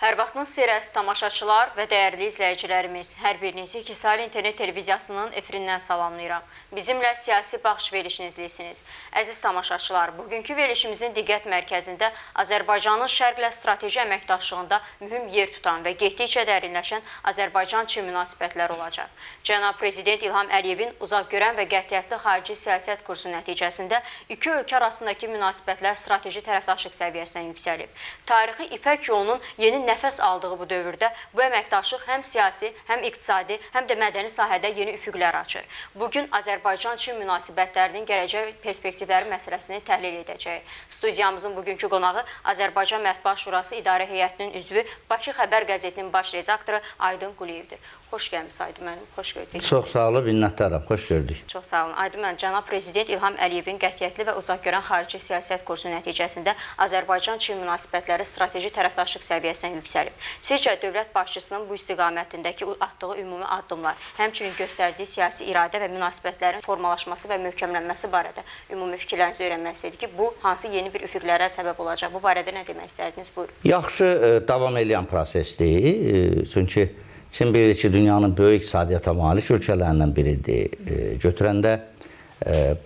Hər vaxtınız xeyir əziz tamaşaçılar və dəyərli izləyicilərimiz. Hər birinizi Kisali İnternet Televiziyasının efirindən salamlayıram. Bizimlə siyasi baxış verilişini izləyirsiniz. Əziz tamaşaçılar, bugünkü verilişimizin diqqət mərkəzində Azərbaycanın şərqlə strateji əməkdaşlığında mühüm yer tutan və getdikcə dərinləşən Azərbaycan-Çin münasibətləri olacaq. Cənab Prezident İlham Əliyevin uzaqgörən və qətiyyətli xarici siyasət kursu nəticəsində iki ölkə arasındakı münasibətlər strateji tərəfdaşlıq səviyyəsinə yüksəlib. Tarixi İpək yolunun yeni nəfəs aldığı bu dövrdə bu əməkdaşlıq həm siyasi, həm iqtisadi, həm də mədəni sahədə yeni üfüqlər açır. Bugün Azərbaycan-Çin münasibətlərinin gələcək perspektivləri məsələsini təhlil edəcəyik. Studiyamızın bugünkü qonağı Azərbaycan Mətbuat Şurası İdarə Heyətinin üzvü, Bakı Xəbər qəzetinin baş redaktoru Aydın Quliyevdir. Xoş gəlmişsiniz Aydın müəllim, xoş gördük. Çox sağ olun, minnətdaram, xoş gördük. Çox sağ olun. Aydın müəllim, Cənab Prezident İlham Əliyevin qətiyyətli və uzaqgörən xarici siyasət kursu nəticəsində Azərbaycan-Çin münasibətləri strateji tərəfdaşlıq səviyyəsinə yüksəlib. Sizcə dövlət başçısının bu istiqamətindəki atdığı ümumi addımlar, həmçinin göstərdiyi siyasi iradə və münasibətlərin formalaşması və möhkəmlənməsi barədə ümumi fikirlərinizi öyrənmək istədik ki, bu hansı yeni bir üfüqlərə səbəb olacaq? Bu barədə nə demək istərdiniz? Buyurun. Yaxşı davam edən prosesdir. Çünki Çin bilirik ki, dünyanın böyük iqtisadiyyata malik ölkələrindən biridir. Götürəndə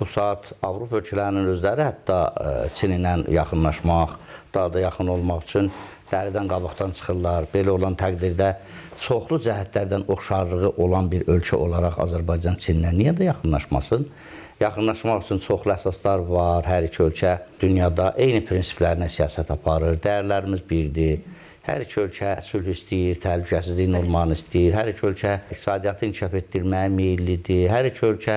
bu saat Avropa ölkələrinin özləri hətta Çin ilə yaxınlaşmaq, daha da yaxın olmaq üçün dəridən qabaqdan çıxırlar. Belə olan təqdirdə çoxlu cəhətlərdən oxşarlığı olan bir ölkə olaraq Azərbaycan Çinlə niyə də yaxınlaşmasın? Yaxınlaşmaq üçün çoxlu əsaslar var. Hər iki ölkə dünyada eyni prinsiplərlə siyasət aparır. Dəyərlərimiz birdir. Hər iki ölkə sülh istəyir, təhlükəsizlik olmanı istəyir. Hər iki ölkə iqtisadiyyatı inkişaf etdirməyə meyillidir. Hər iki ölkə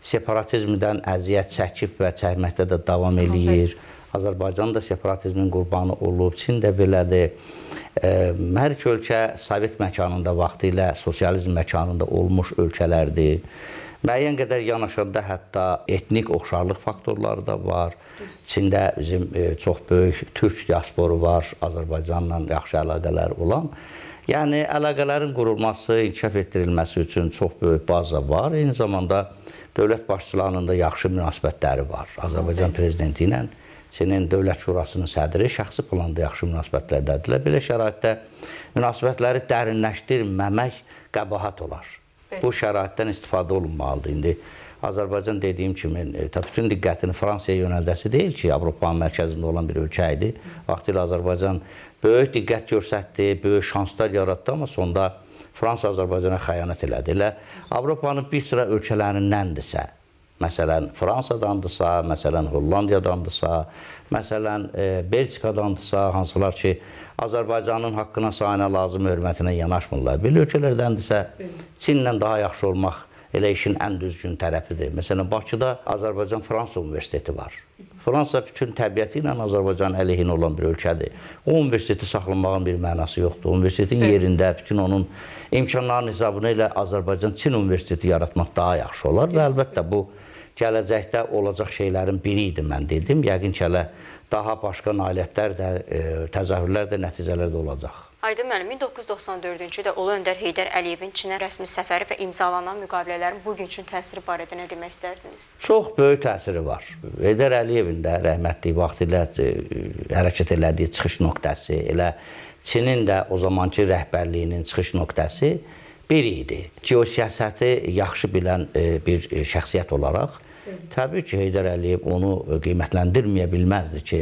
separatizmdən əziyyət çəkib və çəkməkdə də davam eləyir. Azərbaycan da separatizmin qurbanı olub, Çin də belədir. Hər iki ölkə Sovet məkanında, vaxtilə sosializm məkanında olmuş ölkələrdir. Müəyyən qədər yanaşanda hətta etnik oxşarlıq faktorları da var. Çində bizim çox böyük türk diasporu var, Azərbaycanla yaxşı əlaqələr olan. Yəni, əlaqələrin qurulması, inkişaf etdirilməsi üçün çox böyük baza var. Eyni zamanda dövlət başçılarının da yaxşı münasibətləri var. Azərbaycan prezidenti ilə Çinin Dövlət Şurasının sədri şəxsi planda yaxşı münasibətlərdədirlər. Belə şəraitdə münasibətləri dərinləşdirməmək qəbahət olar. Bu şəraitdən istifadə olunmalıdır. İndi Azərbaycan dediyim kimi bütün diqqətini Fransaya yönəldəsi deyil ki, Avropanın mərkəzində olan bir ölkə idi. Vaxtilə Azərbaycan böyük diqqət göstərdi, böyük şanslar yaratdı, amma sonda Fransa Azərbaycana xəyanət elədi. Elə Avropanın bir sıra ölkələrindəndirsə, məsələn Fransadandırsa, məsələn Hollandiyadandısa, məsələn Belçikadandırsa, hansılar ki Azərbaycanın haqqına, sayına, lazım hörmətinə yanaşmırlar. Belə ölkələrdəndirsə, Çinlə daha yaxşı olmaq elə işin ən düzgün tərəfidir. Məsələn, Bakıda Azərbaycan-Fransa Universiteti var. Fransa bütün təbiəti ilə Azərbaycan əleyhinə olan bir ölkədir. O universiteti saxlamağın bir mənası yoxdur. Universitetin yerində, bütün onun imkanlarının hesabını ilə Azərbaycan-Çin Universiteti yaratmaq daha yaxşı olar və əlbəttə bu gələcəkdə olacaq şeylərin biri idi, mən dedim. Yəqin ki, daha başqa nailiyyətlər də, təzahürlər də, nəticələr də olacaq. Aydın müəllim, 1994-cü ildə Ulu Öndər Heydər Əliyevin Çinə rəsmi səfəri və imzalanan müqavilələrin bugün üçün təsiri barədə nə demək istərdiniz? Çox böyük təsiri var. Heydər Əliyevin də rəhmətli vaxtilə hərəkət elədiyi çıxış nöqtəsi, elə Çinin də o zamanki rəhbərliyinin çıxış nöqtəsi bir idi. Geosiyasəti yaxşı bilən bir şəxsiyyət olaraq, təbii ki, Heydər Əliyev onu qiymətləndirməyə bilməzdi ki,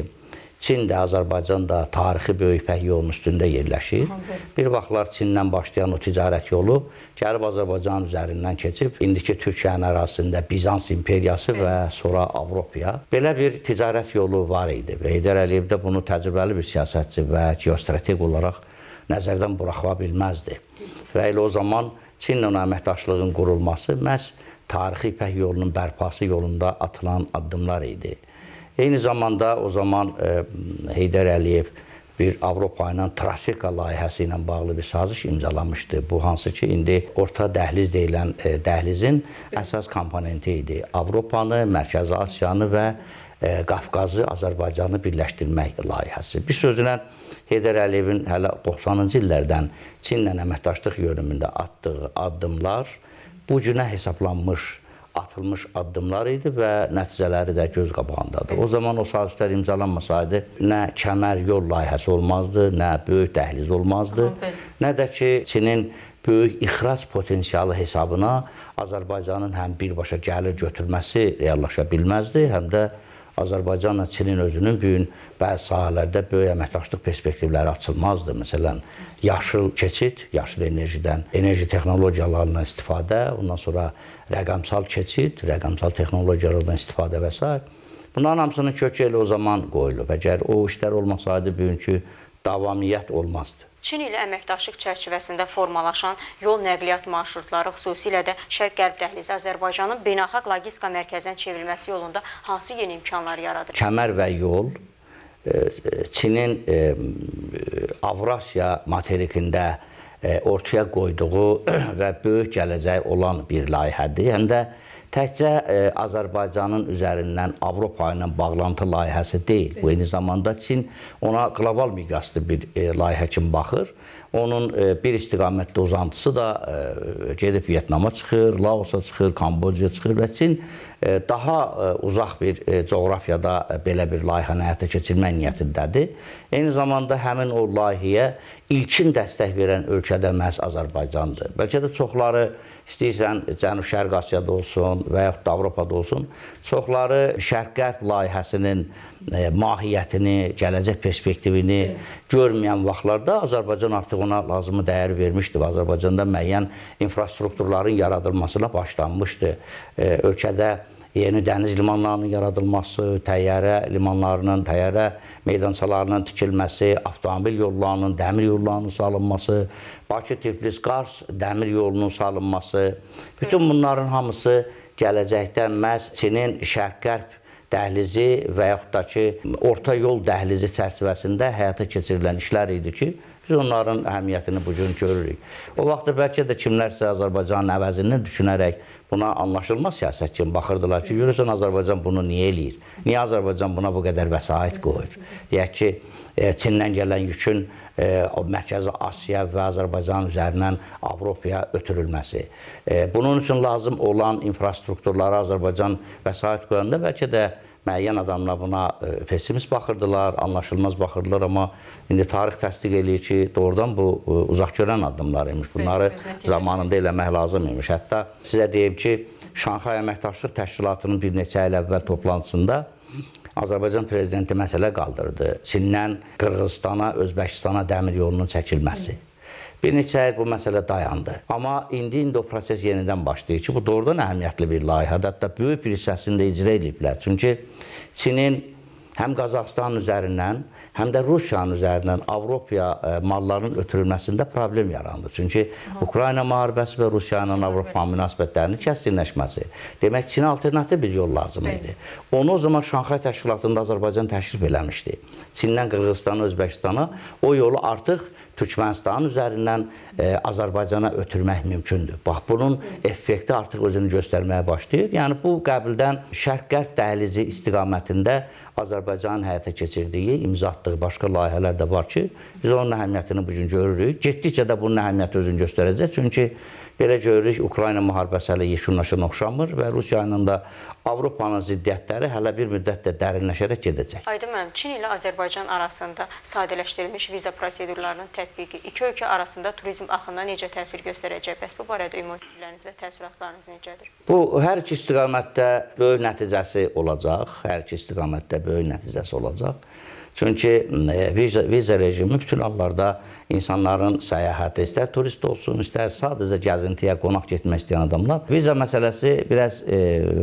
Çin də, Azərbaycan da tarixi böyük İpək yolunun üstündə yerləşir. Bir vaxtlar Çindən başlayan o ticarət yolu gəlib Azərbaycan üzərindən keçib, indiki Türkiyənin ərazisində Bizans imperiyası və sonra Avropaya. Belə bir ticarət yolu var idi və Heydər Əliyev də bunu təcrübəli bir siyasətçi və geostrateg olaraq nəzərdən buraxa bilməzdi. Və elə o zaman Çinlə əməkdaşlığın qurulması məhz tarixi İpək yolunun bərpası yolunda atılan addımlar idi. Eyni zamanda o zaman Heydər Əliyev bir Avropa ilə Trasika layihəsi ilə bağlı bir saziş imzalamışdı. Bu hansı ki, indi orta dəhliz deyilən dəhlizin əsas komponenti idi. Avropanı, Mərkəzi Asiyanı və Qafqazı, Azərbaycanı birləşdirmək layihəsi. Bir sözlə Heydər Əliyevin hələ 90-cı illərdən Çinlə əməkdaşlıq yönümündə atdığı addımlar bu günə hesablanmış atılmış addımlar idi və nəticələri də göz qabağındadır. O zaman o sazişlər imzalanmasaydı, nə kəmər yol layihəsi olmazdı, nə böyük dəhliz olmazdı, nə də ki, Çinin böyük ixrac potensialı hesabına Azərbaycanın həm birbaşa gəlir götürməsi reallaşa bilməzdi, həm də Azərbaycanla Çinin özünün bu gün bəzi sahələrdə böyük əməkdaşlıq perspektivləri açılmazdı. Məsələn, yaşıl keçid, yaşıl enerjidən, enerji texnologiyalarından istifadə, ondan sonra rəqəmsal keçid, rəqəmsal texnologiyalardan istifadə və s. Bunların hamısının kökü elə o zaman qoyulub. Əgər o işlər olmasaydı, bugünkü davamiyyət olmazdı. Çin ilə əməkdaşlıq çərçivəsində formalaşan yol nəqliyyat marşrutları, xüsusilə də Şərq-Qərb dəhlizi Azərbaycanın beynəlxalq logistika mərkəzinə çevrilməsi yolunda hansı yeni imkanlar yaradır? Kəmər və yol Çinin Avrasiya materikində ortaya qoyduğu və böyük gələcək olan bir layihədir. Həm də təkcə Azərbaycanın üzərindən Avropa ilə bağlantı layihəsi deyil. Bu eyni zamanda Çin ona qlobal miqyaslı bir layihə kimi baxır. Onun bir istiqamətli uzantısı da gedib Vyetnama çıxır, Laosa çıxır, Kambodjaya çıxır və Çin daha uzaq bir coğrafiyada belə bir layihəni həyata keçirmək niyyətindədir. Eyni zamanda həmin o layihəyə ilkin dəstək verən ölkə də məhz Azərbaycandır. Bəlkə də çoxları istəyirsən Cənub-Şərq Asiyada olsun və yaxud da Avropada olsun, çoxları Şərq-Qərb layihəsinin mahiyyətini, gələcək perspektivini görməyən vaxtlarda Azərbaycan artıq ona lazımı dəyər vermişdi və Azərbaycanda müəyyən infrastrukturların yaradılmasına başlanmışdı. Ölkədə yeni dəniz limanlarının yaradılması, təyyarə limanlarının, təyyarə meydançalarının tikilməsi, avtomobil yollarının, dəmir yollarının salınması, Bakı-Tiflis-Qars dəmir yolunun salınması, bütün bunların hamısı gələcəkdə məhz Çinin Şərq-Qərb dəhlizi və yaxud da ki, orta yol dəhlizi çərçivəsində həyata keçirilən işlər idi ki, biz onların əhəmiyyətini bugün görürük. O vaxtda bəlkə də kimlərsə Azərbaycanın əvəzindən düşünərək buna anlaşılmaz siyasət kimi baxırdılar ki, görürsən Azərbaycan bunu niyə eləyir? Niyə Azərbaycan buna bu qədər vəsait qoyur? Deyək ki, Çindən gələn yükün Mərkəzi Asiya və Azərbaycan üzərindən Avropaya ötürülməsi. Bunun üçün lazım olan infrastrukturlara Azərbaycan vəsait qoyanda bəlkə də müəyyən adamlar buna pessimist baxırdılar, anlaşılmaz baxırdılar, amma indi tarix təsdiq eləyir ki, doğrudan bu uzaqgörən addımlar imiş. Bunları zamanında eləmək lazım imiş. Hətta sizə deyim ki, Şanxay Əməkdaşlıq Təşkilatının bir neçə il əvvəl toplantısında Azərbaycan prezidenti məsələ qaldırdı. Çindən Qırğızstana, Özbəkistana dəmir yolunun çəkilməsi. Bir neçə il bu məsələ dayandı. Amma indi o proses yenidən başlayır ki, bu doğrudan əhəmiyyətli bir layihədir. Hətta böyük bir hissəsini də icra ediblər. Çünki Çinin həm Qazaxıstan üzərindən, həm də Rusiyanın üzərindən Avropaya malların ötürülməsində problem yarandı. Çünki Ukrayna müharibəsi və Rusiyanın Avropa münasibətlərinin kəskinləşməsi. Demək, Çinə alternativ bir yol lazım idi. Onu o zaman Şanxay Təşkilatında Azərbaycan təklif eləmişdi. Çindən Qırğızstana, Özbəkistana o yolu artıq Türkmənistanın üzərindən Azərbaycana ötürmək mümkündür. Bax, bunun effekti artıq özünü göstərməyə başlayır. Yəni, bu qəbildən Şərq-Qərb dəhlizi istiqamətində Azərbaycanın həyata keçirdiyi, imza atdığı başqa layihələr də var ki, biz onun əhəmiyyətini bugün görürük. Getdikcə də bunun əhəmiyyəti özünü göstərəcək. Çünki belə görürük, Ukrayna müharibəsi hələ yekunlaşan oxşamır və Rusiya ilə də Avropanın ziddiyyətləri hələ bir müddət də dərinləşərək gedəcək. Aydın müəllim, Çin ilə Azərbaycan arasında sadələşdirilmiş viza prosedurlarının tətbiqi iki ölkə arasında turizm axınına necə təsir göstərəcək? Bəs bu barədə ümumi fikirləriniz və təəssüratlarınız necədir? Bu, hər iki istiqamətdə böyük nəticəsi olacaq. Hər iki istiqamətdə böyük nəticəsi olacaq. Çünki viza rejimi bütün hallarda insanların səyahəti, istər turist olsun, istər sadəcə gəzintiyə, qonaq getmək istəyən adamlar. Viza məsələsi biraz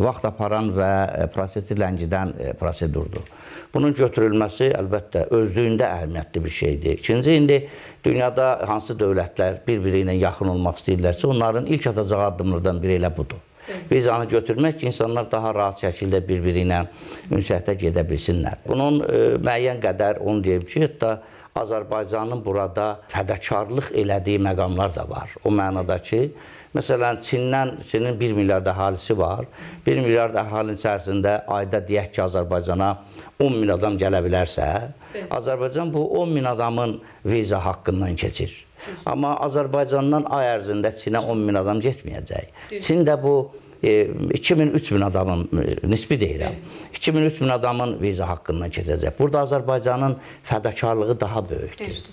vaxt aparan və prosesi ləngidən prosedurdur. Bunun götürülməsi əlbəttə özlüyündə əhəmiyyətli bir şeydir. İkinci, indi dünyada hansı dövlətlər bir-biri ilə yaxın olmaq istəyirlərsə, onların ilk atacağı addımlardan biri elə budur. Vizanı götürmək ki, insanlar daha rahat şəkildə bir-biri ilə ünsiyyətə gedə bilsinlər. Bunun müəyyən qədər, onu deyim ki, hətta Azərbaycanın burada fədakarlıq elədiyi məqamlar da var. O mənada ki, məsələn, Çinin 1 milyard əhalisi var. 1 milyard əhalinin içərisində ayda deyək ki, Azərbaycana 10 min adam gələ bilərsə, Azərbaycan bu 10 min adamın viza haqqından keçir. Amma Azərbaycandan ay ərzində Çinə 10 min adam getməyəcək. Çin də bu 2000-3000 adamın, nisbi deyirəm, 2000-3000 adamın viza haqqından keçəcək. Burada Azərbaycanın fədakarlığı daha böyükdür.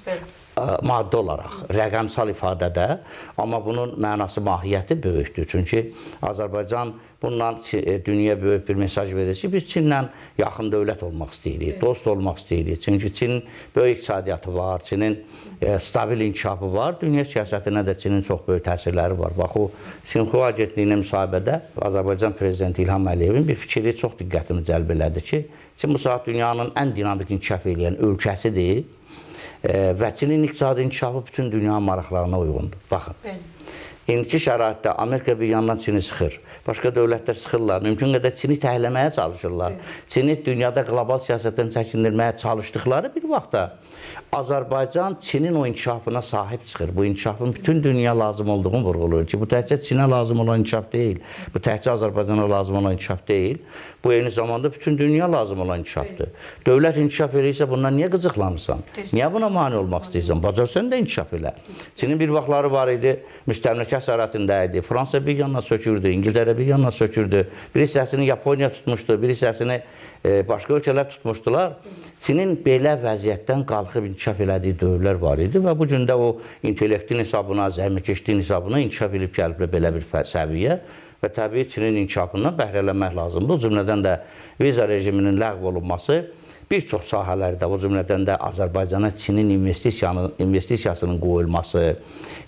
Maddi olaraq, rəqəmsal ifadədə, amma bunun mənası, mahiyyəti böyükdür. Çünki Azərbaycan bundan dünyaya böyük bir mesaj verir ki, biz Çinlə yaxın dövlət olmaq istəyirik, dost olmaq istəyirik. Çünki Çin böyük iqtisadiyyatı var, Çinin stabil inkişafı var, dünya siyasətinə də Çinin çox böyük təsirləri var. Bax, o Sinxua agentliyinə müsahibədə Azərbaycan Prezidenti İlham Əliyevin bir fikri çox diqqətimi cəlb elədi ki, Çin bu saat dünyanın ən dinamik inkişaf edən ölkəsidir. Və Çinin iqtisadi inkişafı bütün dünya maraqlarına uyğundur. Baxın, indiki şəraitdə Amerika bir yandan Çini sıxır, başqa dövlətlər sıxırlar, mümkün qədər Çini təhləməyə çalışırlar. Çini dünyada qlobal siyasətdən çəkindirməyə çalışdıqları bir vaxtda Azərbaycan Çinin o inkişafına sahib çıxır. Bu inkişafın bütün dünya lazım olduğunu vurğulur ki, bu təkcə Çinə lazım olan inkişaf deyil, bu təkcə Azərbaycana lazım olan inkişaf deyil, bu eyni zamanda bütün dünya lazım olan inkişafdır. Dövlət inkişaf edirsə bundan niyə qıcıqlanırsan? Niyə buna mane olmaq istəyirsən? Bacarsan da inkişaf elə. Çinin bir vaxtları var idi, müstəmləkə əsarətində idi, Fransa bir yanına sökürdü, İngiltərə bir yanına sökürdü, bir hissəsini Yaponiya tutmuşdu, bir hissəsini başqa ölkələr tutmuşdular. Çinin belə vəziyyətdən qalxıb inkişaf elədiyi dövrlər var idi və bu gün də o intellektin hesabına, zəhmətkeşliyin hesabına inkişaf edib gəlib belə bir səviyyə və təbii Çinin inkişafından bəhrələnmək lazımdır. O cümlədən də viza rejiminin ləğv olunması bir çox sahələrdə, o cümlədən də Azərbaycana Çinin investisiyasının qoyulması,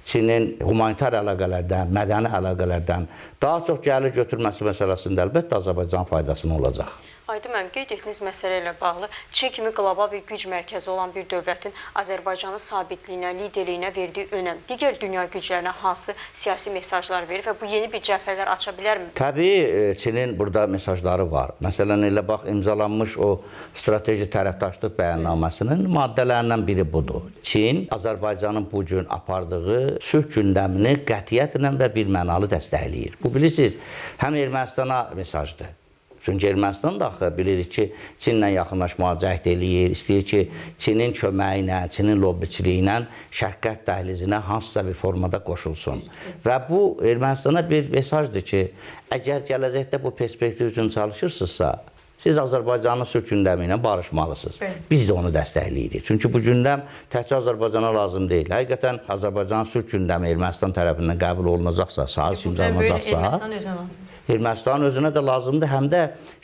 Çinin humanitar əlaqələrdən, mədəni əlaqələrdən daha çox gəlir götürməsi məsələsində əlbəttə Azərbaycan faydasına olacaq. Aydın müəllim, qeyd etdiyiniz məsələ ilə bağlı Çin kimi qlobal bir güc mərkəzi olan bir dövlətin Azərbaycanın sabitliyinə, liderliyinə verdiyi önəm digər dünya güclərinə hansı siyasi mesajlar verir və bu yeni bir cəbhələr aça bilərmi? Təbii Çinin burada mesajları var. Məsələn, elə bax, imzalanmış o strateji tərəfdaşlıq bəyannaməsinin maddələrindən biri budur. Çin Azərbaycanın bu gün apardığı sülh gündəmini qətiyyətlə və birmənalı dəstəkləyir. Bu bilirsiniz, həm Ermənistana mesajdır. Çünki Ermənistan da bilirik ki, Çinlə yaxınlaşmağa cəhd eləyir, istəyir ki, Çinin köməyi ilə, Çinin lobbiçiliyi ilə Şərq-Qərb dəhlizinə hansısa bir formada qoşulsun. Və bu Ermənistana bir mesajdır ki, əgər gələcəkdə bu perspektiv üçün çalışırsınızsa, siz Azərbaycanın sülh gündəmi ilə barışmalısınız. Biz də onu dəstəkləyirik. Çünki bu gündəm təkcə Azərbaycana lazım deyil. Həqiqətən Azərbaycanın sülh gündəmi Ermənistan tərəfindən qəbul olunacaqsa, sahiç imzalanacaqsa, Ermənistanın özünə də lazımdır, həm də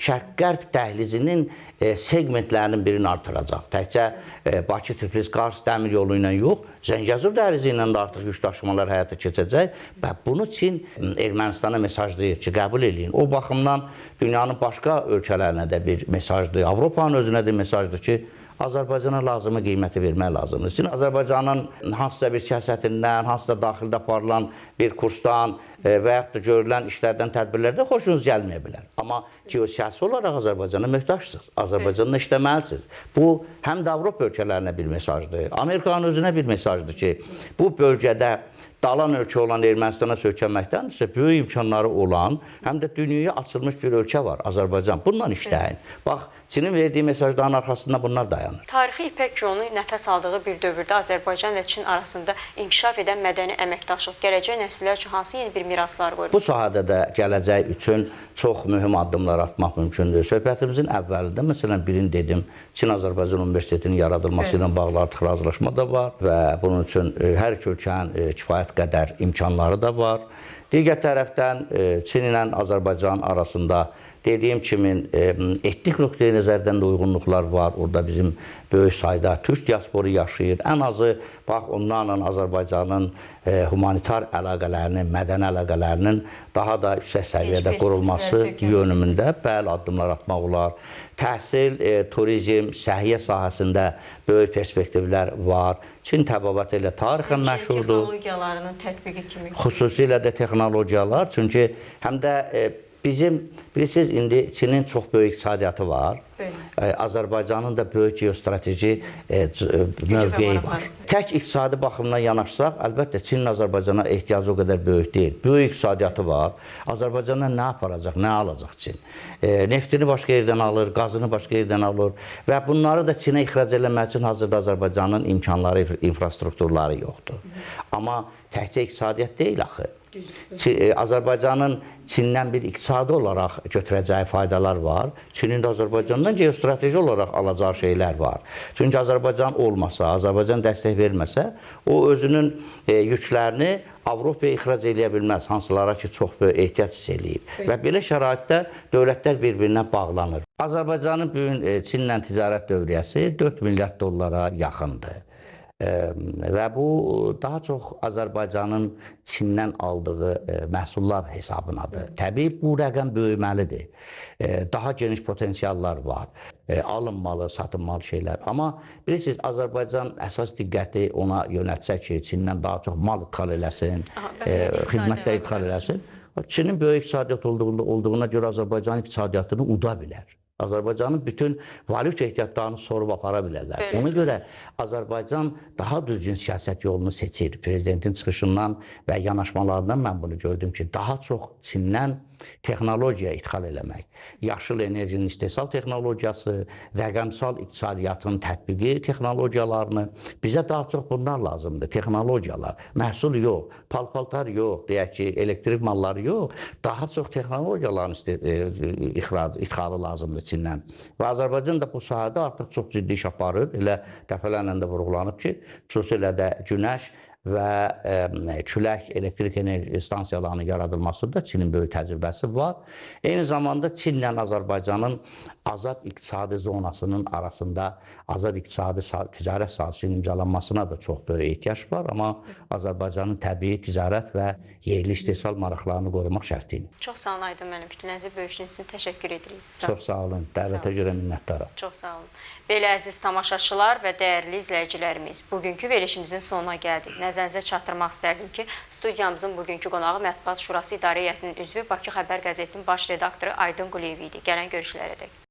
Şərq-Qərb dəhlizinin segmentlərinin birini artıracaq. Təkcə Bakı-Tiflis-Qars dəmir yolu ilə yox, Zəngəzur dəhlizi ilə də artıq yük daşımalar həyata keçəcək və bunu Çin Ermənistana mesajlayır ki, qəbul edin. O baxımdan dünyanın başqa ölkələrinə də bir mesajdır, Avropanın özünə də mesajdır ki, Azərbaycana lazımı qiyməti vermək lazımdır. Çin Azərbaycanın hansısa bir siyasətindən, hansısa daxildə aparılan bir kursdan və yaxud da görülən işlərdən, tədbirlərdə xoşunuz gəlməyə bilər. Amma geosiyasi olaraq Azərbaycana möhtaçsınız, Azərbaycanla işləməlisiniz. Bu, həm də Avropa ölkələrinə bir mesajdır, Amerikanın özünə bir mesajdır ki, bu bölgədə dalan ölkə olan Ermənistana söykənməkdəndirsə, böyük imkanları olan, həm də dünyaya açılmış bir ölkə var, Azərbaycan. Bundan işləyin. Bax, Çinin verdiyi mesajların arxasında bunlar dayanır. Tarixi İpək yolunu nəfəs aldığı bir dövrdə Azərbaycan və Çin arasında inkişaf edən mədəni əməkdaşlıq gələcək nəsillər üçün hansı yeni bir miraslar qoyur? Bu sahədə də gələcək üçün çox mühüm addımlar atmaq mümkündür. Söhbətimizin əvvəlində, məsələn, birini dedim, Çin-Azərbaycan Universitetinin yaradılması ilə bağlı artıq razılaşma da var və bunun üçün hər iki ölkənin kifayət qədər imkanları da var. Digər tərəfdən Çin ilə Azərbaycan arasında dediyim kimi etnik nöqteyi nəzərdən də uyğunluqlar var. Orada bizim böyük sayda türk diasporu yaşayır. Ən azı, bax, onlarla Azərbaycanın humanitar əlaqələrinin, mədəni əlaqələrinin daha da yüksək səviyyədə qurulması yönümündə bəli addımlar atmaq olar. Təhsil, turizm, səhiyyə sahəsində böyük perspektivlər var. Çin təbabat ilə tarixən məşhurdur. Texnologiyalarının tətbiqi kimi. Xüsusilə də texnologiyalar. Çünki həm də bizim, bilirsiniz, indi Çinin çox böyük iqtisadiyyatı var. Azərbaycanın da böyük geostrateji mövqeyi var. Tək iqtisadi baxımdan yanaşsaq, əlbəttə Çinin Azərbaycana ehtiyacı o qədər böyük deyil. Böyük iqtisadiyyatı var. Azərbaycandan nə aparacaq, nə alacaq Çin? Neftini başqa yerdən alır, qazını başqa yerdən alır və bunları da Çinə ixrac eləmək üçün hazırda Azərbaycanın imkanları, infrastrukturları yoxdur. Amma təkcə iqtisadiyyat deyil axı. Azərbaycanın Çindən bir iqtisadi olaraq götürəcəyi faydalar var. Çinin də Azərbaycandan geostrateji olaraq alacağı şeylər var. Çünki Azərbaycan olmasa, Azərbaycan dəstək verməsə, o özünün yüklərini Avropaya ixrac eləyə bilməz, hansılara ki, çox böyük ehtiyac hiss eləyib. Və belə şəraitdə dövlətlər bir-birinə bağlanır. Azərbaycanın bugün Çinlə ticarət dövriyyəsi 4 milyard dollara yaxındır. Və bu daha çox Azərbaycanın Çindən aldığı məhsullar hesabınadır. Təbii bu rəqəm böyüməlidir. Daha geniş potensiallar var. Alınmalı, satılmalı şeylər. Amma bilirsiniz, Azərbaycan əsas diqqəti ona yönətsə ki, Çindən daha çox mal ixal eləsin, xidmətlər ixal eləsin. Çinin böyük iqtisadiyyat olduğuna görə Azərbaycanın iqtisadiyyatını uda bilər. Azərbaycanın bütün valyuta ehtiyatlarını sorub apara bilərlər. Ona görə Azərbaycan daha düzgün siyasət yolunu seçir. Prezidentin çıxışından və yanaşmalarından mən bunu gördüm ki, daha çox Çindən texnologiya ixal eləmək, yaşıl enerjinin istehsal texnologiyası, rəqəmsal iqtisadiyyatın tətbiqi texnologiyalarını, bizə daha çox bunlar lazımdır, texnologiyalar, məhsul yox, paltar yox, deyək ki, elektrik malları yox, daha çox texnologiyaların ixalı lazımdır Çindən. Və Azərbaycan da bu sahədə artıq çox ciddi iş aparır, elə dəfələrlə də vurğulanıb ki, xüsusilə də günəş və külək elektrik enerji stansiyalarının yaradılmasında Çinin böyük təcrübəsi var. Eyni zamanda Çinlə Azərbaycanın azad iqtisadi zonasının arasında azad iqtisadi ticarət sazişinin imzalanmasına da çox böyük ehtiyac var. Amma Azərbaycanın təbii ticarət və yerli istehsal maraqlarını qorumaq şərti ilə. Çox sağ olun Aydın müəllim, fikrinizi bölüşdüyünüz üçün təşəkkür edirik. Çox sağ olun, dəvətə görə minnətdaram. Çox sağ olun. Belə əziz tamaşaçılar və dəyərli izləyicilərimiz, bugünkü verilişimizin sonuna gəldik. Nəzərinizə çatdırmaq istərdim ki, studiyamızın bugünkü qonağı Mətbuat Şurası İdarə Heyətinin üzvü Bakı Xəbər qəzetinin baş redaktoru Aydın Quliyev idi. Gələn görüşlərə dək.